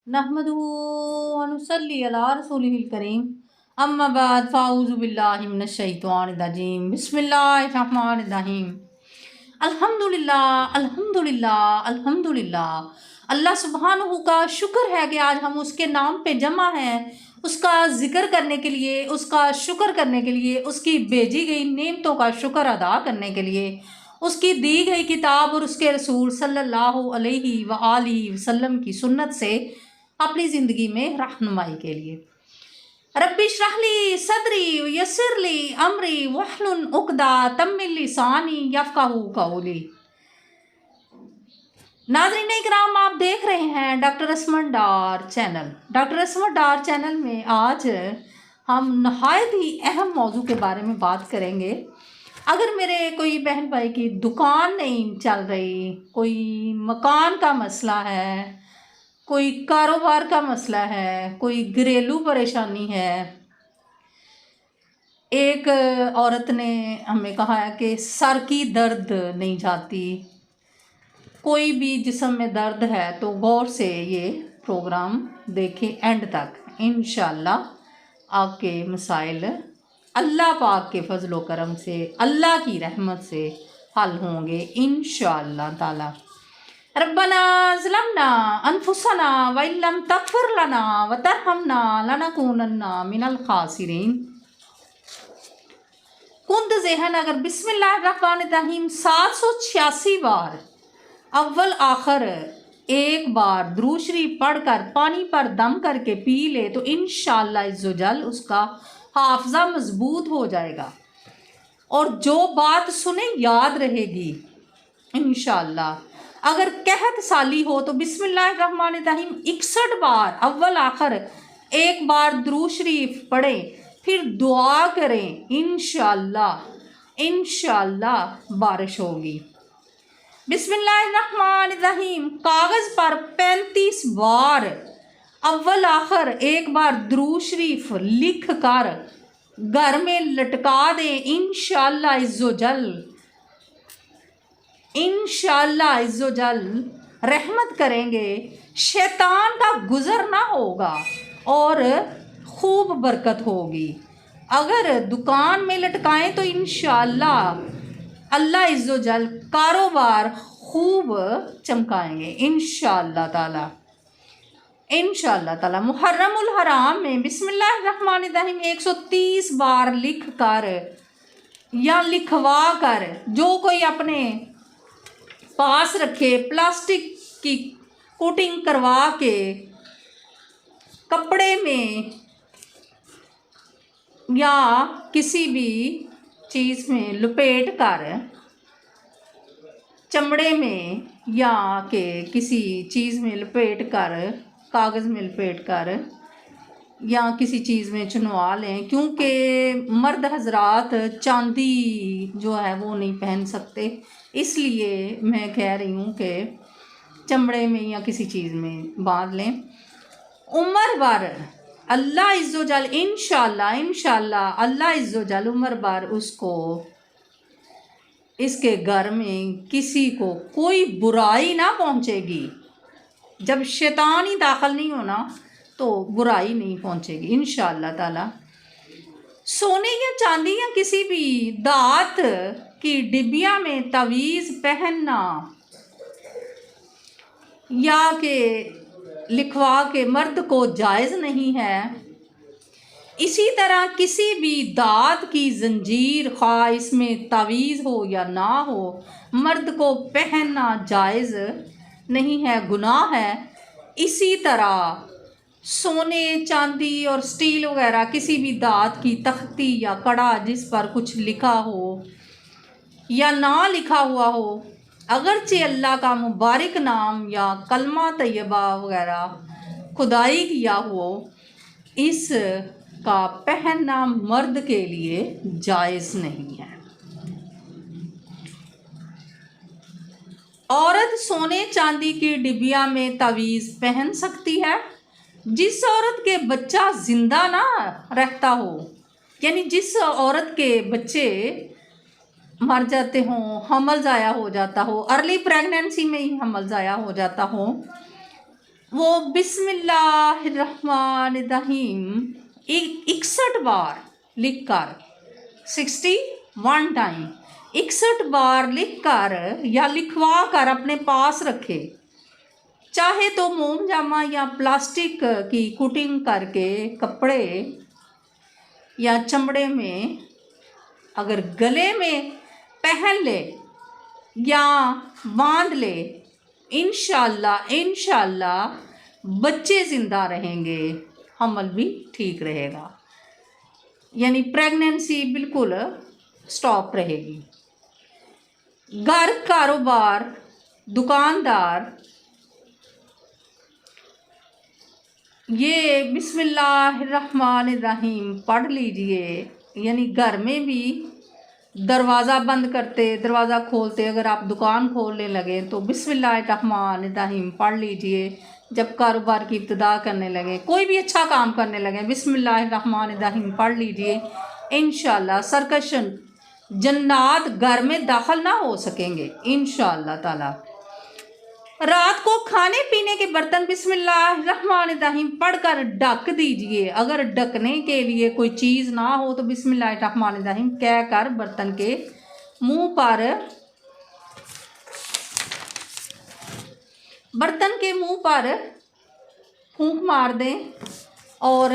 नहमदुहु व नुसल्ली अला रसूलिहिल करीम अम्मा बाद फ़ाऊज़ु बिल्लाहि मिनश शैतानिर रजीम बिस्मिल्लाहिर रहमानिर रहीम अल्हम्दुलिल्लाह अल्हम्दुलिल्लाह अल्हम्दुलिल्लाह। अल्लाह सुब्हानहू का शुक्र है कि आज हम उसके नाम पे जमा हैं, उसका ज़िक्र करने के लिए, उसका शुक्र करने के लिए, उसकी भेजी गई नेमतों का शुक्र अदा करने के लिए, उसकी दी गई किताब और उसके रसूल सल्लल्लाहु अलैहि व आलिहि वसल्लम की सुन्नत से अपनी ज़िंदगी में रहनुमाई के लिए। रब्बी श्रहली सदरी यस्सिरली अमरी वहलुन उक़दतम मिन लिसानी यफ़क़हू क़ौली। नाज़रीन इकराम, आप देख रहे हैं डॉक्टर असमत डार चैनल। डॉक्टर असमत डार चैनल में आज हम नहायत ही अहम मौजू के बारे में बात करेंगे। अगर मेरे कोई बहन भाई की दुकान नहीं चल रही, कोई मकान का मसला है, कोई कारोबार का मसला है, कोई घरेलू परेशानी है। एक औरत ने हमें कहा है कि सर की दर्द नहीं जाती, कोई भी जिस्म में दर्द है तो गौर से ये प्रोग्राम देखें एंड तक। इंशाअल्लाह आपके मसाइल अल्लाह पाक के फजलो करम से, अल्लाह की रहमत से हल होंगे इंशाअल्लाह ताला। रब्बना ज़लमना अनफुसना व इल्लम तग़फ़िर लना व तरहमना लनकूनन्ना मिनल खासिरीन। कुंद ज़ेहन अगर बिस्मिल्लाहिर्रहमानिर्रहीम 786 बार अव्वल आखिर एक बार दुरूद शरीफ पढ़कर पानी पर दम करके पी ले तो इंशाअल्लाह इज़्ज़ोजल उसका हाफ़ज़ा मज़बूत हो जाएगा और जो बात सुने याद रहेगी इंशाअल्लाह। अगर कहत साली हो तो बिस्मिल्लाहिर्रहमानिर्रहीम 61 बार अव्वल आखिर एक बार दुरूद शरीफ पढ़े, फिर दुआ करें, इंशाअल्लाह इंशाअल्लाह बारिश होगी। बिस्मिल्लाहिर्रहमानिर्रहीम कागज़ पर 35 बार अव्वल आखिर एक बार दुरूद शरीफ लिख कर घर में लटका दें, इंशाअल्लाह इज़्ज़ोजल इंशाअल्लाह इज़्ज़ोजल रहमत करेंगे, शैतान का गुज़र ना होगा और खूब बरकत होगी। अगर दुकान में लटकाएं तो इंशाअल्लाह अल्लाह इज़्ज़ोजल कारोबार खूब चमकाएंगे इंशाअल्लाह ताला। इंशाअल्लाह ताला मुहर्रमुल हराम में बिस्मिल्लाहिर्रहमानिर्रहीम 130 बार लिख कर या लिखवा कर जो कोई अपने पास रखे, प्लास्टिक की कोटिंग करवा के कपड़े में या किसी भी चीज़ में लपेट कर, चमड़े में या के किसी चीज़ में लपेट कर, कागज़ में लपेट कर या किसी चीज़ में चुनवा लें, क्योंकि मर्द हजरात चांदी जो है वो नहीं पहन सकते, इसलिए मैं कह रही हूँ कि चमड़े में या किसी चीज़ में बांध लें। उम्र भर अल्लाह इज़्ज़ोजल इंशाअल्लाह इंशाअल्लाह अल्लाह इज़्ज़ोजल उम्र भर उसको इसके घर में किसी को कोई बुराई ना पहुँचेगी। जब शैतान ही दाखिल नहीं होना तो बुराई नहीं पहुँचेगी इंशाअल्लाह ताला। सोने या चांदी या किसी भी दात की डिबिया में तवीज़ पहनना या के लिखवा के मर्द को जायज़ नहीं है। इसी तरह किसी भी दात की जंजीर ख़्वाह इसमें तवीज़ हो या ना हो, मर्द को पहनना जायज़ नहीं है, गुनाह है। इसी तरह सोने चांदी और स्टील वगैरह किसी भी दात की तख्ती या कड़ा जिस पर कुछ लिखा हो या ना लिखा हुआ हो, अगरचे अल्लाह का मुबारक नाम या कलमा तैयबा वगैरह खुदाई किया हो, इस का पहनना मर्द के लिए जायज़ नहीं है। औरत सोने चांदी की डिबिया में तवीज़ पहन सकती है जिस औरत के बच्चा ज़िंदा ना रहता हो, यानी जिस औरत के बच्चे मर जाते हों, हमल ज़ाया हो जाता हो, अर्ली प्रेगनेंसी में ही हमल ज़ाया हो जाता हो, वो बिस्मिल्लाहिर्रहमानिर्रहीम 61 बार लिखकर 61 टाइम 61 बार लिखकर या लिखवा कर अपने पास रखे। चाहे तो मोम जामा या प्लास्टिक की कुटिंग करके कपड़े या चमड़े में अगर गले में पहन ले या बांध ले, इंशाल्लाह बच्चे ज़िंदा रहेंगे, हमल भी ठीक रहेगा, यानी प्रेगनेंसी बिल्कुल स्टॉप रहेगी। घर कारोबार दुकानदार ये बिस्मिल्लाहिर्रहमानिर्रहीम पढ़ लीजिए, यानी घर में भी दरवाज़ा बंद करते दरवाज़ा खोलते अगर आप दुकान खोलने लगे तो बिस्मिल्लाहिर्रहमानिर्रहीम पढ़ लीजिए। जब कारोबार की इब्तिदा करने लगे, कोई भी अच्छा काम करने लगे, बिस्मिल्लाहिर्रहमानिर्रहीम पढ़ लीजिए। इंशाल्लाह सरकशन जन्नात घर में दाखिल ना हो सकेंगे इंशाल्लाह ताला। रात को खाने पीने के बर्तन बिस्मिल्लाहिर्रहमानिर्रहीम पढ़कर ढक दीजिए। अगर ढकने के लिए कोई चीज़ ना हो तो बिस्मिल्लाहिर्रहमानिर्रहीम कहकर बर्तन के मुंह पर फूंक मार दें और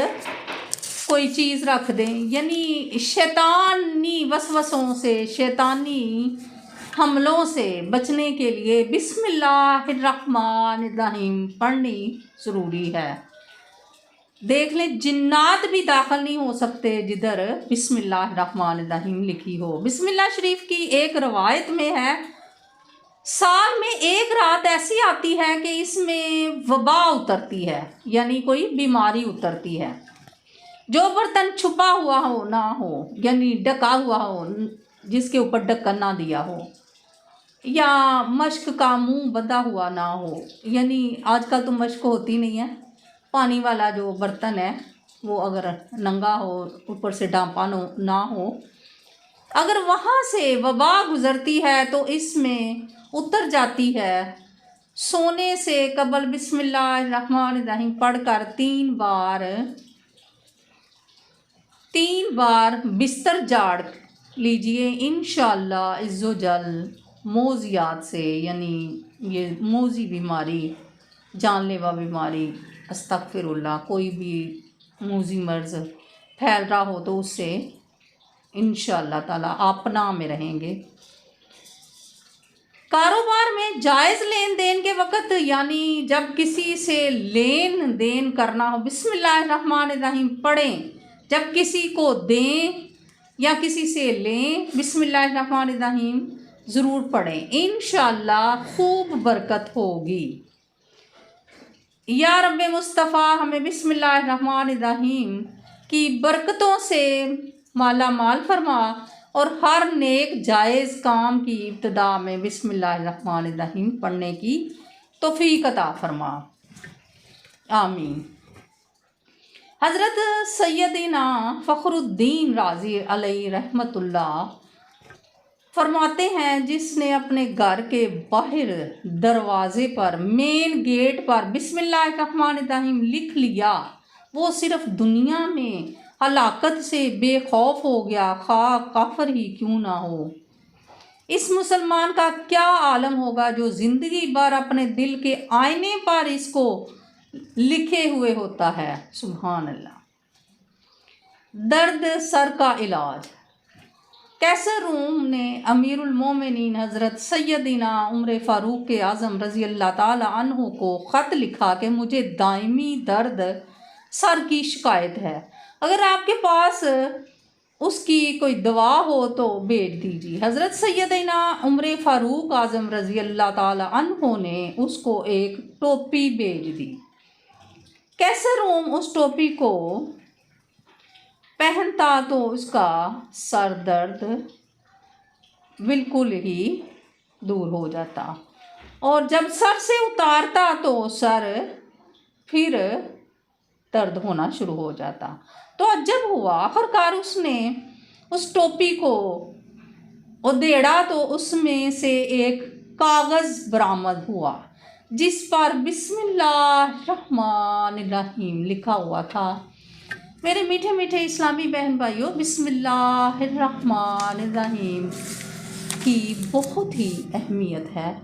कोई चीज़ रख दें, यानी शैतानी वसवसों से, शैतानी हमलों से बचने के लिए बिस्मिल्लाहिर्रहमानिर्रहीम पढ़नी ज़रूरी है। देख लें जिन्नात भी दाखिल नहीं हो सकते जिधर बिस्मिल्लाहिर्रहमानिर्रहीम लिखी हो। बिस्मिल्लाह शरीफ की एक रवायत में है, साल में एक रात ऐसी आती है कि इसमें वबा उतरती है, यानी कोई बीमारी उतरती है। जो बर्तन छुपा हुआ हो ना हो, यानी ढका हुआ हो, जिसके ऊपर ढक्कन ना दिया हो, या मश्क का मुंह बंधा हुआ ना हो, यानी आजकल तो मश्क होती नहीं है, पानी वाला जो बर्तन है वो अगर नंगा हो, ऊपर से डांपा ना हो, अगर वहाँ से वबा गुज़रती है तो इसमें उतर जाती है। सोने से कबल बिस्मिल्लाहिर्रहमानिर्रहीम पढ़कर 3 बार बिस्तर झाड़ लीजिए। इंशाअल्लाह इज़्ज़ोजल मोज़ियात से, यानी ये मोज़ी बीमारी, जानलेवा बीमारी, अस्तगफिरुल्लाह, कोई भी मोज़ी मर्ज़ फैल रहा हो तो उससे इंशाअल्लाह ताला आप पनाह में रहेंगे। कारोबार में जायज़ लेन देन के वक़्त, यानी जब किसी से लेन देन करना हो, बिस्मिल्लाहिर्रहमानिर्रहीम पढ़ें। जब किसी को दें या किसी से लें, बिस्मिल्लाहिर्रहमानिर्रहीम ज़रूर पढ़ें, इंशाअल्लाह खूब बरकत होगी। या रब्बे मुस्तफ़ा हमें बिस्मिल्लाहिर्रहमानिर्रहीम की बरकतों से माला माल फरमा और हर नेक जायज़ काम की इब्तिदा में बिस्मिल्लाहिर्रहमानिर्रहीम पढ़ने की तौफ़ीक अता फरमा, आमीन। हज़रत सैयदना फ़खरुद्दीन राज़ी अलैहि रहमतुल्लाह फरमाते हैं, जिसने अपने घर के बाहर दरवाज़े पर, मेन गेट पर बिस्मिल्लाहिर्रहमानिर्रहीम लिख लिया, वो सिर्फ़ दुनिया में हलाकत से बेखौफ हो गया, खा काफिर ही क्यों ना हो। इस मुसलमान का क्या आलम होगा जो ज़िंदगी भर अपने दिल के आईने पर इसको लिखे हुए होता है। सुभान अल्लाह। दर्द सर का इलाज। कैसर रूम ने अमीरुल मोमिनीन हज़रत सैयदना उमर फ़ारूक के आज़म रज़ी अल्लाह ताला अन्हु को ख़त लिखा कि मुझे दायमी दर्द सर की शिकायत है, अगर आपके पास उसकी कोई दवा हो तो भेज दीजिए। हज़रत सैयदना उमर फ़ारूक आज़म रज़ी अल्लाह ताला अन्हु ने उसको एक टोपी भेज दी। कैसर रूम उस टोपी को पहनता तो उसका सर दर्द बिल्कुल ही दूर हो जाता, और जब सर से उतारता तो सर फिर दर्द होना शुरू हो जाता। तो अजब हुआ, आखिरकार उसने उस टोपी को उधेड़ा तो उसमें से एक कागज़ बरामद हुआ, जिस पर बिस्मिल्लाहिर्रहमानिर्रहीम लिखा हुआ था। मेरे मीठे मीठे इस्लामी बहन भाइयों, बिस्मिल्लाहिर्रहमानिर्रहीम की बहुत ही अहमियत है।